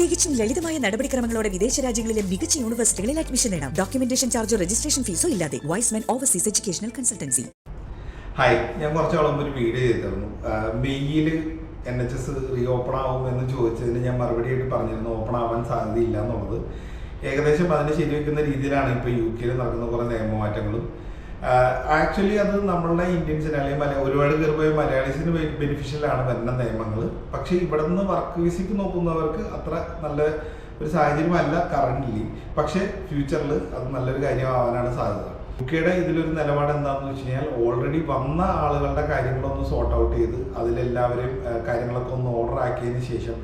തികച്ചും ലളിതമായ നടപടിക്രമങ്ങളോടെ വിദേശ രാജ്യങ്ങളിലെ മികച്ച യൂണിവേഴ്സിറ്റികളിൽ അഡ്മിഷൻ നേടാം. ഡോക്യുമെന്റേഷൻ ചാർജോ രജിസ്ട്രേഷൻ ഫീസോ ഇല്ലാതെ. Wiseman overseas educational consultancy. Hi, ഞാൻ കുറച്ചോളം ഒരു വീഡിയോ ചെയ്തിരുന്നു. മെയ്യിൽ NHS റീഓപ്പൺ ആവും എന്ന് ചോദിച്ചതിന് ഞാൻ മറുപടിയായിട്ട് പറഞ്ഞിരുന്നു ഓപ്പൺ ആവാൻ സാധ്യതയില്ല എന്നുള്ളത്. ഏകദേശം അതിന് ശരിവെക്കുന്ന രീതിയിലാണ് ഇപ്പോൾ UK നടക്കുന്ന കുറേ നിയമമാറ്റങ്ങളും. ആക്ച്വലി അത് നമ്മളുടെ ഇന്ത്യൻസിന് അല്ലെങ്കിൽ ഒരുപാട് പേർ പോയ മലയാളീസിന് ബെനിഫിഷ്യലാണ് വരുന്ന നിയമങ്ങൾ. പക്ഷേ ഇവിടെ നിന്ന് വർക്ക് വിസയ്ക്ക് നോക്കുന്നവർക്ക് അത്ര നല്ല ഒരു സാഹചര്യമല്ല കറൻ്റ്ലി. പക്ഷേ ഫ്യൂച്ചറിൽ അത് നല്ലൊരു കാര്യമാവാനാണ് സാധ്യത. UKയുടെ ഇതിലൊരു നിലപാട് എന്താണെന്ന് വെച്ച് കഴിഞ്ഞാൽ ഓൾറെഡി വന്ന ആളുകളുടെ കാര്യങ്ങളൊന്ന് സോർട്ട് ഔട്ട് ചെയ്ത് അതിലെല്ലാവരും കാര്യങ്ങളൊക്കെ ഒന്ന് ഓർഡർ ആക്കിയതിന് ശേഷം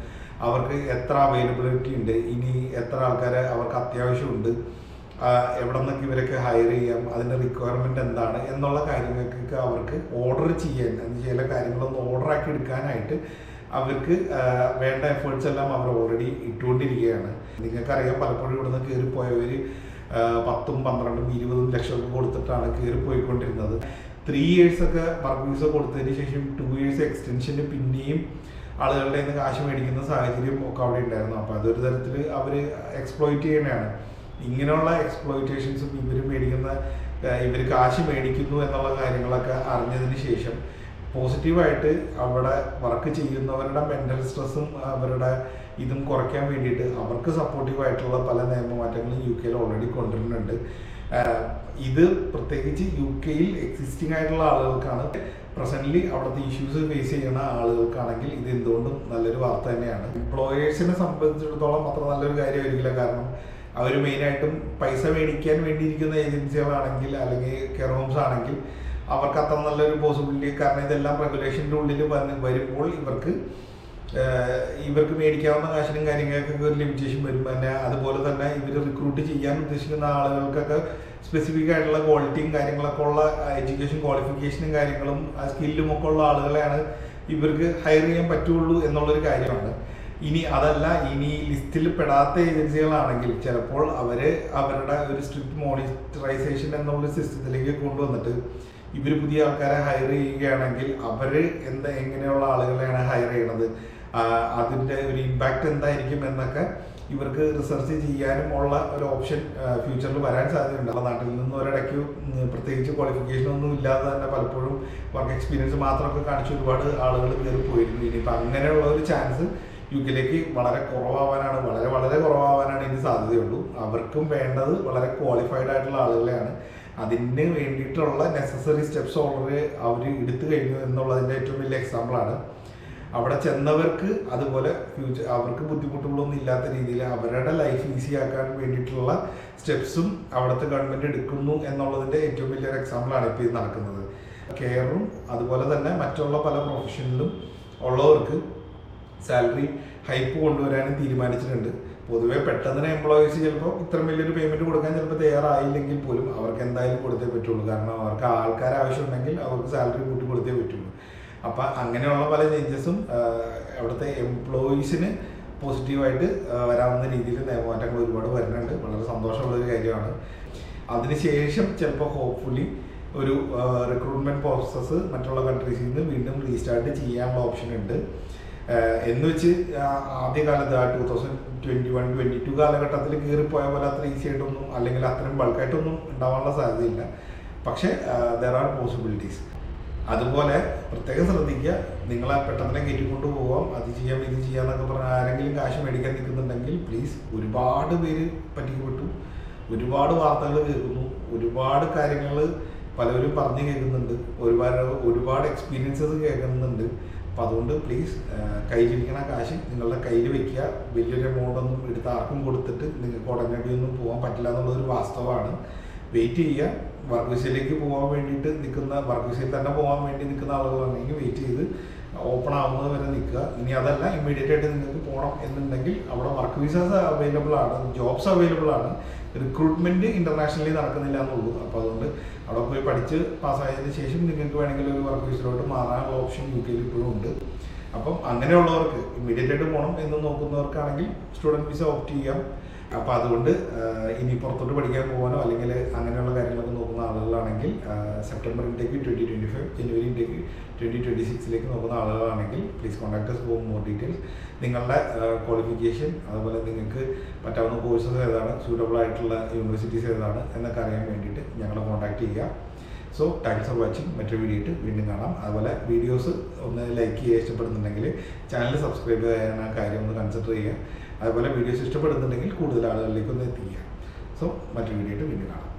അവർക്ക് എത്ര അവൈലബിലിറ്റി ഉണ്ട്, ഇനി എത്ര ആൾക്കാരെ അവർക്ക് അത്യാവശ്യമുണ്ട്, എവിടെ നിന്നൊക്കെ ഇവരൊക്കെ ഹയർ ചെയ്യാം, അതിൻ്റെ റിക്വയർമെൻറ്റ് എന്താണ് എന്നുള്ള കാര്യങ്ങൾക്കൊക്കെ അവർക്ക് ഓർഡർ ചെയ്യാൻ ചില കാര്യങ്ങളൊന്ന് ഓർഡർ ആക്കി എടുക്കാനായിട്ട് അവർക്ക് വേണ്ട എഫേർട്സ് എല്ലാം അവർ ഓൾറെഡി ഇട്ടുകൊണ്ടിരിക്കുകയാണ്. നിങ്ങൾക്കറിയാം, പലപ്പോഴും ഇവിടുന്ന് കയറിപ്പോയവർ 10, 12, 20 ലക്ഷമൊക്കെ കൊടുത്തിട്ടാണ് കയറിപ്പോയിക്കൊണ്ടിരുന്നത്. 3 years ഒക്കെ വർക്ക് വിസ കൊടുത്തതിന് ശേഷം 2 years എക്സ്റ്റൻഷന് പിന്നെയും ആളുകളുടെ നിന്ന് കാശ് മേടിക്കുന്ന സാഹചര്യം ഒക്കെ അവിടെ ഉണ്ടായിരുന്നു. അപ്പോൾ അതൊരു തരത്തിൽ അവർ എക്സ്പ്ലോയിറ്റ് ചെയ്യണതാണ്. ഇങ്ങനെയുള്ള എക്സ്പ്ലോയിറ്റേഷൻസും ഇവർ കാശ് മേടിക്കുന്നു എന്നുള്ള കാര്യങ്ങളൊക്കെ അറിഞ്ഞതിന് ശേഷം പോസിറ്റീവായിട്ട് അവിടെ വർക്ക് ചെയ്യുന്നവരുടെ മെൻ്റൽ സ്ട്രെസ്സും അവരുടെ ഇതും കുറയ്ക്കാൻ വേണ്ടിയിട്ട് അവർക്ക് സപ്പോർട്ടീവായിട്ടുള്ള പല നിയമമാറ്റങ്ങളും UK ഓൾറെഡി കൊണ്ടുവരുന്നുണ്ട്. ഇത് പ്രത്യേകിച്ച് UKയിൽ എക്സിസ്റ്റിംഗ് ആയിട്ടുള്ള ആളുകൾക്കാണ്. പ്രസൻ്റ്ലി അവിടുത്തെ ഇഷ്യൂസ് ഫേസ് ചെയ്യുന്ന ആളുകൾക്കാണെങ്കിൽ ഇത് എന്തുകൊണ്ടും നല്ലൊരു വാർത്ത തന്നെയാണ്. എംപ്ലോയേഴ്സിനെ സംബന്ധിച്ചിടത്തോളം അത്ര നല്ലൊരു കാര്യമായിരിക്കില്ല. കാരണം അവർ മെയിനായിട്ടും പൈസ മേടിക്കാൻ വേണ്ടിയിരിക്കുന്ന ഏജൻസികളാണെങ്കിൽ അല്ലെങ്കിൽ കെയർ ഹോംസ് ആണെങ്കിൽ അവർക്ക് അത്ര നല്ലൊരു പോസിബിലിറ്റി. കാരണം ഇതെല്ലാം റെഗുലേഷൻ്റെ ഉള്ളിൽ വരുമ്പോൾ ഇവർക്ക് മേടിക്കാവുന്ന കാശിനും കാര്യങ്ങൾക്കൊക്കെ ഒരു ലിമിറ്റേഷൻ വരും. പിന്നെ അതുപോലെ തന്നെ ഇവർ റിക്രൂട്ട് ചെയ്യാൻ ഉദ്ദേശിക്കുന്ന ആളുകൾക്കൊക്കെ സ്പെസിഫിക് ആയിട്ടുള്ള ക്വാളിറ്റിയും കാര്യങ്ങളൊക്കെ ഉള്ള എഡ്യൂക്കേഷൻ ക്വാളിഫിക്കേഷനും കാര്യങ്ങളും സ്കില്ലും ഒക്കെ ഉള്ള ആളുകളെയാണ് ഇവർക്ക് ഹയർ ചെയ്യാൻ പറ്റുള്ളൂ എന്നുള്ളൊരു കാര്യമാണ്. ഇനി അതല്ല, ഇനി ലിസ്റ്റിൽ പെടാത്ത ഏജൻസികളാണെങ്കിൽ ചിലപ്പോൾ അവരുടെ ഒരു സ്ട്രിക്റ്റ് മോണിറ്ററൈസേഷൻ എന്നുള്ള സിസ്റ്റത്തിലേക്ക് കൊണ്ടുവന്നിട്ട് ഇവർ പുതിയ ആൾക്കാരെ ഹയർ ചെയ്യുകയാണെങ്കിൽ എങ്ങനെയുള്ള ആളുകളെയാണ് ഹയർ ചെയ്യണത്, അതിൻ്റെ ഒരു ഇമ്പാക്റ്റ് എന്തായിരിക്കും എന്നൊക്കെ ഇവർക്ക് റിസർച്ച് ചെയ്യാനും ഉള്ള ഒരു ഓപ്ഷൻ ഫ്യൂച്ചറിൽ വരാൻ സാധ്യതയുണ്ട്. നാട്ടിൽ നിന്ന് ഒരിടയ്ക്ക് പ്രത്യേകിച്ച് ക്വാളിഫിക്കേഷനൊന്നും ഇല്ലാതെ തന്നെ പലപ്പോഴും വർക്ക് എക്സ്പീരിയൻസ് മാത്രമൊക്കെ കാണിച്ച് ഒരുപാട് ആളുകൾ കയറി പോയിരുന്നു. ഇനിയിപ്പോൾ അങ്ങനെയുള്ള ഒരു ചാൻസ് UKയിലേക്ക് വളരെ കുറവാവാനാണ് ഇനി സാധ്യതയുള്ളൂ. അവർക്കും വേണ്ടത് വളരെ ക്വാളിഫൈഡ് ആയിട്ടുള്ള ആളുകളെയാണ്. അതിന് വേണ്ടിയിട്ടുള്ള നെസസറി സ്റ്റെപ്സ് ഓൾറെഡി അവർ എടുത്തു കഴിഞ്ഞു എന്നുള്ളതിൻ്റെ ഏറ്റവും വലിയ എക്സാമ്പിളാണ്. അവിടെ ചെന്നവർക്ക് അതുപോലെ അവർക്ക് ബുദ്ധിമുട്ടുകളൊന്നും ഇല്ലാത്ത രീതിയിൽ അവരുടെ ലൈഫ് ഈസി ആക്കാൻ വേണ്ടിയിട്ടുള്ള സ്റ്റെപ്സും അവിടുത്തെ ഗവൺമെൻറ് എടുക്കുന്നു എന്നുള്ളതിൻ്റെ ഏറ്റവും വലിയൊരു എക്സാമ്പിളാണ് ഇപ്പോൾ ഇത് നടക്കുന്നത്. കെയറും അതുപോലെ തന്നെ മറ്റുള്ള പല പ്രൊഫഷനിലും ഉള്ളവർക്ക് സാലറി ഹൈപ്പ് കൊണ്ടുവരാനും തീരുമാനിച്ചിട്ടുണ്ട്. പൊതുവേ പെട്ടെന്ന് എംപ്ലോയീസ് ചിലപ്പോൾ ഇത്രയും വലിയൊരു പേയ്മെൻറ്റ് കൊടുക്കാൻ ചിലപ്പോൾ തയ്യാറായില്ലെങ്കിൽ പോലും അവർക്ക് എന്തായാലും കൊടുത്തേ പറ്റുള്ളൂ. കാരണം അവർക്ക് ആൾക്കാർ ആവശ്യമുണ്ടെങ്കിൽ അവർക്ക് സാലറി കൂട്ടി കൊടുത്തേ പറ്റുള്ളൂ. അപ്പം അങ്ങനെയുള്ള പല ചേഞ്ചസും അവിടുത്തെ എംപ്ലോയീസിന് പോസിറ്റീവായിട്ട് വരാവുന്ന രീതിയിൽ നിയമമാറ്റങ്ങൾ ഒരുപാട് വരുന്നുണ്ട്. വളരെ സന്തോഷമുള്ളൊരു കാര്യമാണ്. അതിനുശേഷം ചിലപ്പോൾ ഹോപ്പ്ഫുള്ളി ഒരു റിക്രൂട്ട്മെൻറ്റ് പ്രോസസ്സ് മറ്റുള്ള കൺട്രീസിൽ നിന്ന് വീണ്ടും റീസ്റ്റാർട്ട് ചെയ്യാനുള്ള ഓപ്ഷൻ ഉണ്ട്. എന്ന് വെച്ച് ആദ്യകാലത്ത് 2021-22 കാലഘട്ടത്തിൽ കയറിപ്പോയ പോലെ അത്ര ഈസി ആയിട്ടൊന്നും അല്ലെങ്കിൽ അത്രയും ബൾക്കായിട്ടൊന്നും ഉണ്ടാവാനുള്ള സാധ്യതയില്ല. പക്ഷേ ദർ ആർ പോസിബിലിറ്റീസ്. അതുപോലെ പ്രത്യേകം ശ്രദ്ധിക്കുക, നിങ്ങളെ പെട്ടെന്ന് കയറ്റിക്കൊണ്ട് പോകാം, അത് ചെയ്യാം ഇത് ചെയ്യാമെന്നൊക്കെ പറഞ്ഞാൽ ആരെങ്കിലും കാശ് മേടിക്കാൻ നിൽക്കുന്നുണ്ടെങ്കിൽ പ്ലീസ്. ഒരുപാട് പേര് പറ്റിക്കപ്പെട്ടു, ഒരുപാട് വാർത്തകൾ കേൾക്കുന്നു, ഒരുപാട് കാര്യങ്ങൾ പലവരും പറഞ്ഞു കേൾക്കുന്നുണ്ട്, ഒരുപാട് എക്സ്പീരിയൻസസ് കേൾക്കുന്നുണ്ട്. അപ്പോൾ അതുകൊണ്ട് പ്ലീസ് കയ്യിലിരിക്കണ കാശ് നിങ്ങളുടെ കയ്യിൽ വെക്കുക. വലിയൊരു എമൗണ്ടൊന്നും എടുത്ത് ആർക്കും കൊടുത്തിട്ട് നിങ്ങൾക്ക് ഉടനടിയൊന്നും പോകാൻ പറ്റില്ല എന്നുള്ളതൊരു വാസ്തവമാണ്. വെയിറ്റ് ചെയ്യുക. വർക്ക് വിസയിലേക്ക് പോകാൻ വേണ്ടിയിട്ട് വർക്ക് വിസയിൽ തന്നെ പോകാൻ വേണ്ടി നിൽക്കുന്ന ആളുകളാണെങ്കിൽ വെയിറ്റ് ചെയ്ത് ഓപ്പൺ ആവുന്നത് വരെ നിൽക്കുക. ഇനി അതല്ല, ഇമ്മീഡിയറ്റ് ആയിട്ട് നിങ്ങൾക്ക് പോകണം എന്നുണ്ടെങ്കിൽ അവിടെ വർക്ക് വിസാസ് അവൈലബിൾ ആണ്, ജോബ്സ് അവൈലബിൾ ആണ്. റിക്രൂട്ട്മെൻറ്റ് ഇൻ്റർനാഷണലി നടക്കുന്നില്ല എന്നുള്ളൂ. അപ്പോൾ അതുകൊണ്ട് അവിടെ പോയി പഠിച്ച് പാസ്സായതിന് ശേഷം നിങ്ങൾക്ക് വേണമെങ്കിൽ ഒരു വർക്ക് വിസയിലോട്ട് മാറാനുള്ള ഓപ്ഷൻ UKയിൽ ഇപ്പോഴും ഉണ്ട്. അപ്പം അങ്ങനെയുള്ളവർക്ക് ഇമ്മീഡിയറ്റ് ആയിട്ട് പോകണം എന്ന് നോക്കുന്നവർക്കാണെങ്കിൽ സ്റ്റുഡൻറ്റ് വിസ ഓപ്റ്റ് ചെയ്യാം. അപ്പോൾ അതുകൊണ്ട് ഇനി പുറത്തോട്ട് പഠിക്കാൻ പോകാനോ അല്ലെങ്കിൽ അങ്ങനെയുള്ള കാര്യങ്ങളൊക്കെ നോക്കുന്ന ആളുകളാണെങ്കിൽ സെപ്റ്റംബർ ഇൻടേക്ക് 2025, ജനുവരി ഇൻടേക്ക് 2026 നോക്കുന്ന ആളുകളാണെങ്കിൽ please contact us for more details. നിങ്ങളുടെ ക്വാളിഫിക്കേഷൻ, അതുപോലെ നിങ്ങൾക്ക് പറ്റാവുന്ന കോഴ്സസ് ഏതാണ്, സൂട്ടബിൾ ആയിട്ടുള്ള യൂണിവേഴ്സിറ്റീസ് ഏതാണ് എന്നൊക്കെ അറിയാൻ വേണ്ടിയിട്ട് ഞങ്ങളെ കോൺടാക്ട് ചെയ്യുക. So thanks for watching. മറ്റൊരു വീഡിയോ ആയിട്ട് വീണ്ടും കാണാം. അതുപോലെ വീഡിയോസ് ഒന്ന് ലൈക്ക് ചെയ്യുക, ഇഷ്ടപ്പെടുന്നുണ്ടെങ്കിൽ ചാനൽ സബ്സ്ക്രൈബ് ചെയ്യാൻ ആ കാര്യം ഒന്ന് കൺസിഡർ ചെയ്യുക. അതുപോലെ വീഡിയോസ് ഇഷ്ടപ്പെടുന്നുണ്ടെങ്കിൽ കൂടുതൽ ആളുകളിലേക്ക് ഒന്ന് എത്തിക്കുക. സോ മറ്റൊരു വീഡിയോ ആയിട്ട് വീണ്ടും കാണാം.